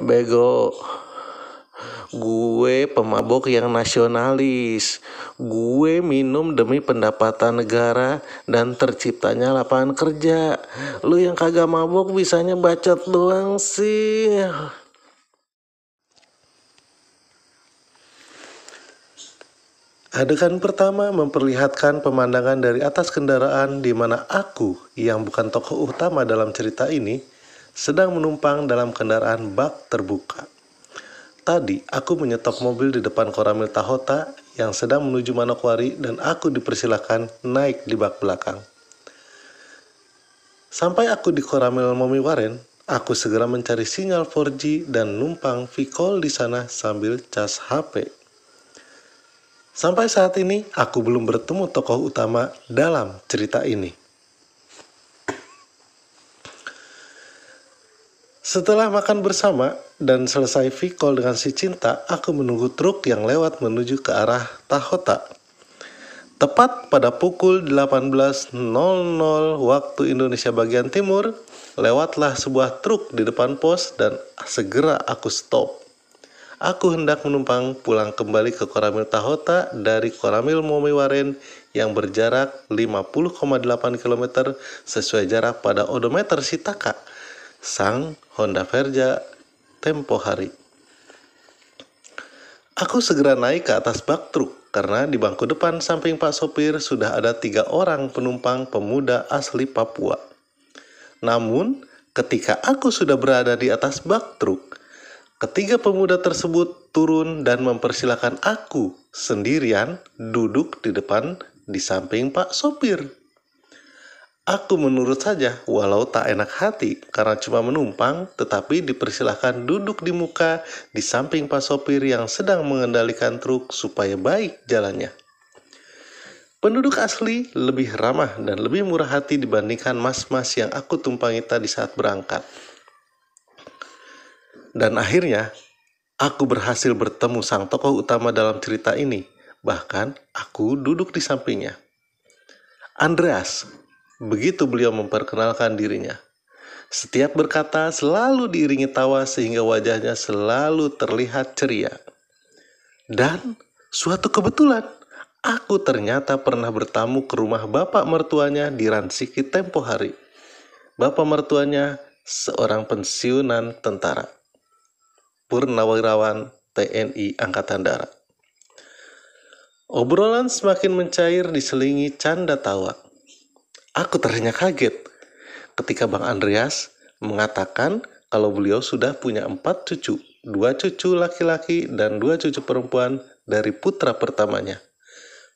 Bego, gue pemabok yang nasionalis. Gue minum demi pendapatan negara dan terciptanya lapangan kerja. Lu yang kagak mabok bisanya bacot doang sih. Adegan pertama memperlihatkan pemandangan dari atas kendaraan di mana aku, yang bukan tokoh utama dalam cerita ini, sedang menumpang dalam kendaraan bak terbuka. Tadi, aku menyetop mobil di depan Koramil Tahota yang sedang menuju Manokwari dan aku dipersilakan naik di bak belakang. Sampai aku di Koramil Momiwaren, aku segera mencari sinyal 4G dan numpang V-call di sana sambil cas HP. Sampai saat ini, aku belum bertemu tokoh utama dalam cerita ini. Setelah makan bersama dan selesai V-call dengan si Cinta, aku menunggu truk yang lewat menuju ke arah Tahota. Tepat pada pukul 18.00 waktu Indonesia bagian timur, lewatlah sebuah truk di depan pos dan segera aku stop. Aku hendak menumpang pulang kembali ke Koramil Tahota dari Koramil Momiwaren yang berjarak 50,8 km sesuai jarak pada odometer Sitaka, sang Honda Verja tempo hari. Aku segera naik ke atas bak truk karena di bangku depan samping Pak Sopir sudah ada 3 orang penumpang pemuda asli Papua. Namun, ketika aku sudah berada di atas bak truk, ketiga pemuda tersebut turun dan mempersilakan aku sendirian duduk di depan di samping Pak Sopir. Aku menurut saja walau tak enak hati karena cuma menumpang tetapi dipersilakan duduk di muka di samping Pak Sopir yang sedang mengendalikan truk supaya baik jalannya. Penduduk asli lebih ramah dan lebih murah hati dibandingkan mas-mas yang aku tumpangi tadi saat berangkat. Dan akhirnya, aku berhasil bertemu sang tokoh utama dalam cerita ini. Bahkan, aku duduk di sampingnya. Andreas, begitu beliau memperkenalkan dirinya. Setiap berkata selalu diiringi tawa sehingga wajahnya selalu terlihat ceria. Dan suatu kebetulan, aku ternyata pernah bertamu ke rumah bapak mertuanya di Ransiki tempo hari. Bapak mertuanya seorang pensiunan tentara. Purnawirawan TNI Angkatan Darat. Obrolan semakin mencair diselingi canda tawa. Aku ternyata kaget ketika Bang Andreas mengatakan kalau beliau sudah punya 4 cucu, 2 cucu laki-laki dan 2 cucu perempuan dari putra pertamanya.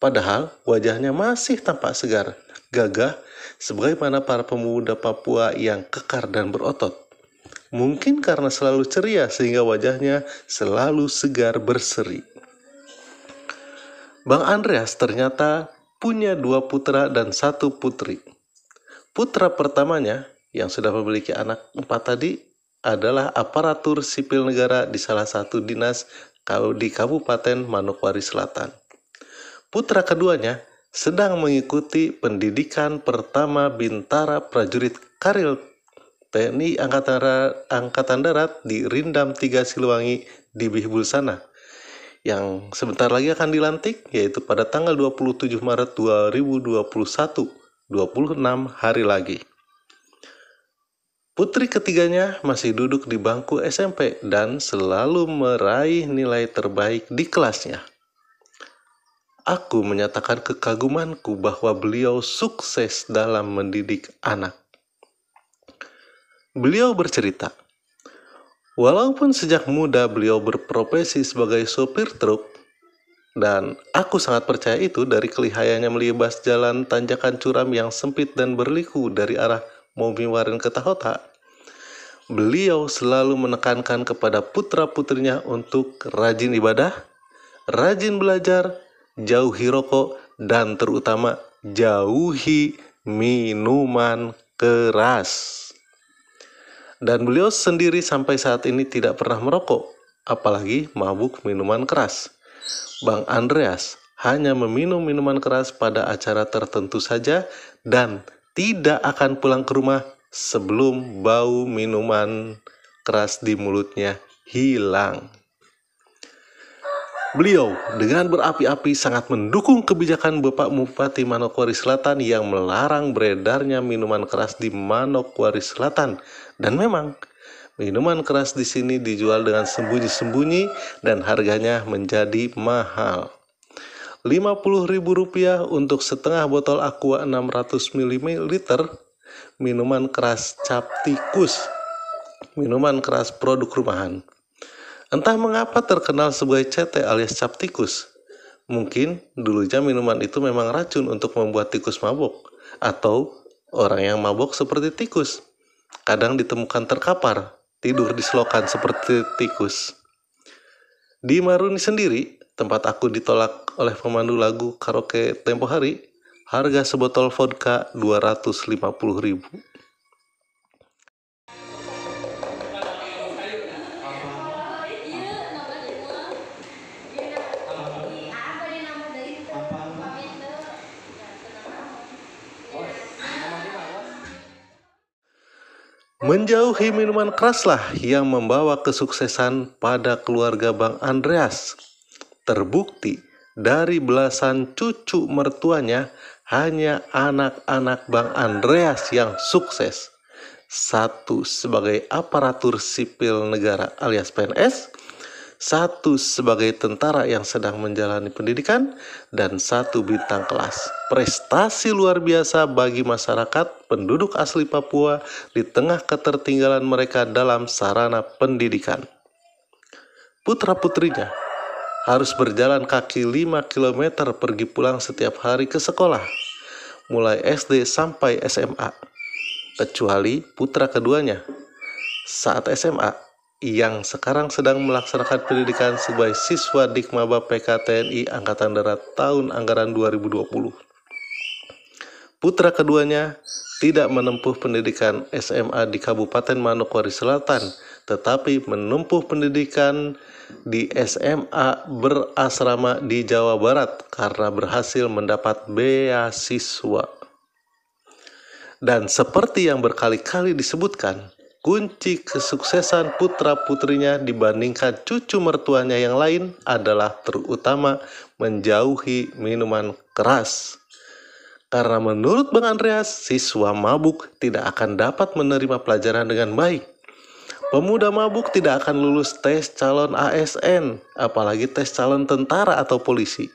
Padahal wajahnya masih tampak segar, gagah, sebagaimana para pemuda Papua yang kekar dan berotot. Mungkin karena selalu ceria sehingga wajahnya selalu segar berseri. Bang Andreas ternyata punya 2 putra dan 1 putri. Putra pertamanya yang sudah memiliki anak 4 tadi adalah aparatur sipil negara di salah satu dinas di Kabupaten Manokwari Selatan. Putra keduanya sedang mengikuti pendidikan pertama Bintara Prajurit Karil TNI Angkatan Darat di Rindam 3 Siliwangi di Bihbul sana, yang sebentar lagi akan dilantik, yaitu pada tanggal 27 Maret 2021, 26 hari lagi. Putri ketiganya masih duduk di bangku SMP dan selalu meraih nilai terbaik di kelasnya. Aku menyatakan kekagumanku bahwa beliau sukses dalam mendidik anak. Beliau bercerita, walaupun sejak muda beliau berprofesi sebagai sopir truk, dan aku sangat percaya itu dari kelihayannya melibas jalan tanjakan curam yang sempit dan berliku dari arah Momiwaren ke Tahota, beliau selalu menekankan kepada putra-putrinya untuk rajin ibadah, rajin belajar, jauhi rokok, dan terutama jauhi minuman keras. Dan beliau sendiri sampai saat ini tidak pernah merokok, apalagi mabuk minuman keras. Bang Andreas hanya meminum minuman keras pada acara tertentu saja dan tidak akan pulang ke rumah sebelum bau minuman keras di mulutnya hilang. Beliau dengan berapi-api sangat mendukung kebijakan Bapak Bupati Manokwari Selatan yang melarang beredarnya minuman keras di Manokwari Selatan. Dan memang, minuman keras di sini dijual dengan sembunyi-sembunyi dan harganya menjadi mahal. Rp50.000 untuk setengah botol Aqua 600 ml, minuman keras cap tikus, minuman keras produk rumahan. Entah mengapa terkenal sebagai CT alias cap tikus. Mungkin dulunya minuman itu memang racun untuk membuat tikus mabok, atau orang yang mabok seperti tikus. Kadang ditemukan terkapar, tidur di selokan seperti tikus. Di Maruni sendiri, tempat aku ditolak oleh pemandu lagu karaoke tempo hari, harga sebotol vodka Rp250.000. Menjauhi minuman keraslah yang membawa kesuksesan pada keluarga Bang Andreas. Terbukti dari belasan cucu mertuanya, hanya anak-anak Bang Andreas yang sukses. Satu sebagai aparatur sipil negara alias PNS, satu sebagai tentara yang sedang menjalani pendidikan, dan satu bintang kelas. Prestasi luar biasa bagi masyarakat penduduk asli Papua di tengah ketertinggalan mereka dalam sarana pendidikan. Putra-putrinya harus berjalan kaki 5 km pergi pulang setiap hari ke sekolah, mulai SD sampai SMA. Kecuali putra keduanya saat SMA, yang sekarang sedang melaksanakan pendidikan sebagai siswa Dikmaba PKTNI Angkatan Darat tahun anggaran 2020. Putra keduanya tidak menempuh pendidikan SMA di Kabupaten Manokwari Selatan, tetapi menempuh pendidikan di SMA berasrama di Jawa Barat karena berhasil mendapat beasiswa. Dan seperti yang berkali-kali disebutkan, kunci kesuksesan putra-putrinya dibandingkan cucu mertuanya yang lain adalah terutama menjauhi minuman keras. Karena menurut Bang Andreas, siswa mabuk tidak akan dapat menerima pelajaran dengan baik. Pemuda mabuk tidak akan lulus tes calon ASN, apalagi tes calon tentara atau polisi.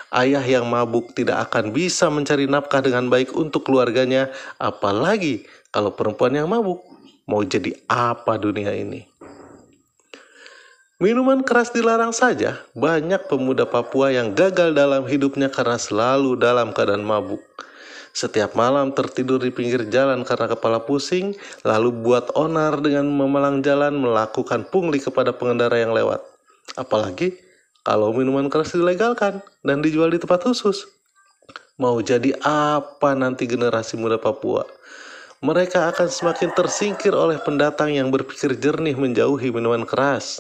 Ayah yang mabuk tidak akan bisa mencari nafkah dengan baik untuk keluarganya, apalagi kalau perempuan yang mabuk. Mau jadi apa dunia ini? Minuman keras dilarang saja, banyak pemuda Papua yang gagal dalam hidupnya karena selalu dalam keadaan mabuk. Setiap malam tertidur di pinggir jalan karena kepala pusing, lalu buat onar dengan memalang jalan, melakukan pungli kepada pengendara yang lewat. Apalagi kalau minuman keras dilegalkan dan dijual di tempat khusus. Mau jadi apa nanti generasi muda Papua? Mereka akan semakin tersingkir oleh pendatang yang berpikir jernih menjauhi minuman keras.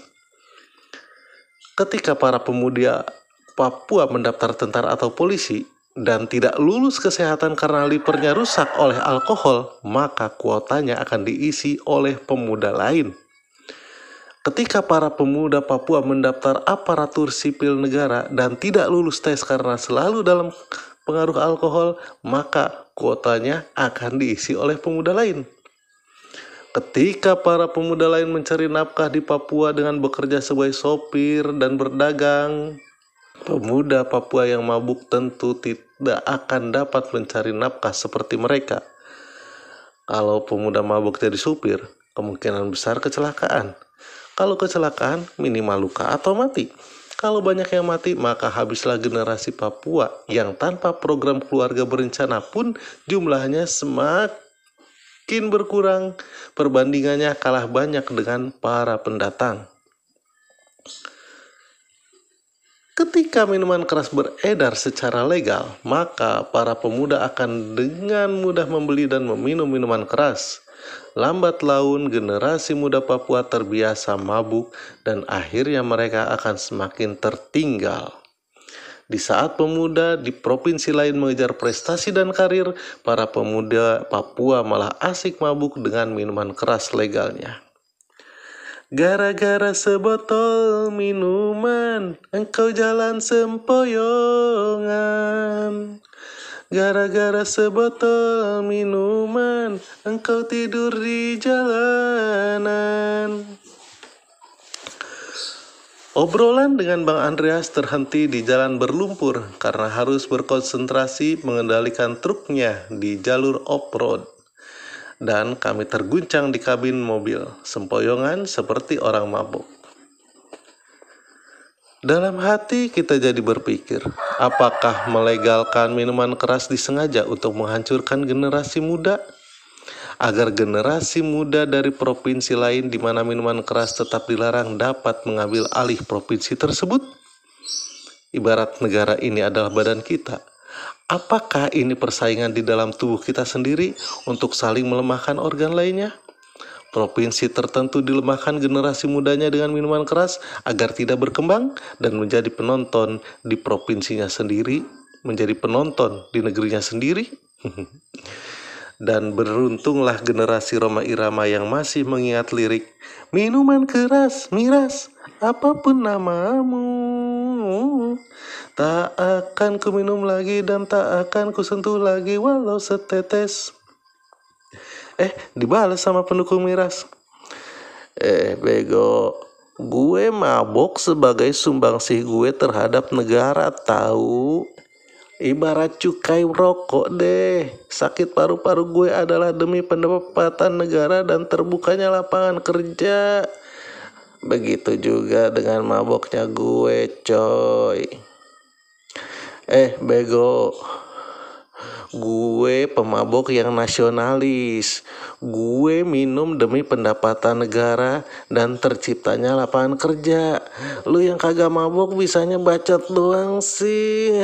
Ketika para pemuda Papua mendaftar tentara atau polisi dan tidak lulus kesehatan karena livernya rusak oleh alkohol, maka kuotanya akan diisi oleh pemuda lain. Ketika para pemuda Papua mendaftar aparatur sipil negara dan tidak lulus tes karena selalu dalam pengaruh alkohol, maka kuotanya akan diisi oleh pemuda lain. Ketika para pemuda lain mencari nafkah di Papua dengan bekerja sebagai sopir dan berdagang, pemuda Papua yang mabuk tentu tidak akan dapat mencari nafkah seperti mereka. Kalau pemuda mabuk jadi supir, kemungkinan besar kecelakaan. Kalau kecelakaan, minimal luka atau mati. Kalau banyak yang mati, maka habislah generasi Papua yang tanpa program keluarga berencana pun jumlahnya semakin berkurang. Perbandingannya kalah banyak dengan para pendatang. Ketika minuman keras beredar secara legal, maka para pemuda akan dengan mudah membeli dan meminum minuman keras. Lambat laun generasi muda Papua terbiasa mabuk dan akhirnya mereka akan semakin tertinggal. Di saat pemuda di provinsi lain mengejar prestasi dan karir, para pemuda Papua malah asik mabuk dengan minuman keras legalnya. Gara-gara sebotol minuman, engkau jalan sempoyongan. Gara-gara sebotol minuman, engkau tidur di jalanan. Obrolan dengan Bang Andreas terhenti di jalan berlumpur karena harus berkonsentrasi mengendalikan truknya di jalur off-road. Dan kami terguncang di kabin mobil, sempoyongan seperti orang mabuk. Dalam hati kita jadi berpikir, apakah melegalkan minuman keras disengaja untuk menghancurkan generasi muda? Agar generasi muda dari provinsi lain di mana minuman keras tetap dilarang dapat mengambil alih provinsi tersebut? Ibarat negara ini adalah badan kita. Apakah ini persaingan di dalam tubuh kita sendiri untuk saling melemahkan organ lainnya? Provinsi tertentu dilemahkan generasi mudanya dengan minuman keras agar tidak berkembang dan menjadi penonton di provinsinya sendiri, menjadi penonton di negerinya sendiri. Dan beruntunglah generasi Rhoma Irama yang masih mengingat lirik, minuman keras, miras, apapun namamu, tak akan ku minum lagi dan tak akan ku sentuh lagi walau setetes. Dibalas sama pendukung miras. Bego, gue mabok sebagai sumbangsih gue terhadap negara tahu. Ibarat cukai rokok deh. Sakit paru-paru gue adalah demi pendapatan negara dan terbukanya lapangan kerja. Begitu juga dengan maboknya gue, coy. Bego, gue pemabok yang nasionalis. Gue minum demi pendapatan negara dan terciptanya lapangan kerja. Lu yang kagak mabok bisanya bacot doang sih.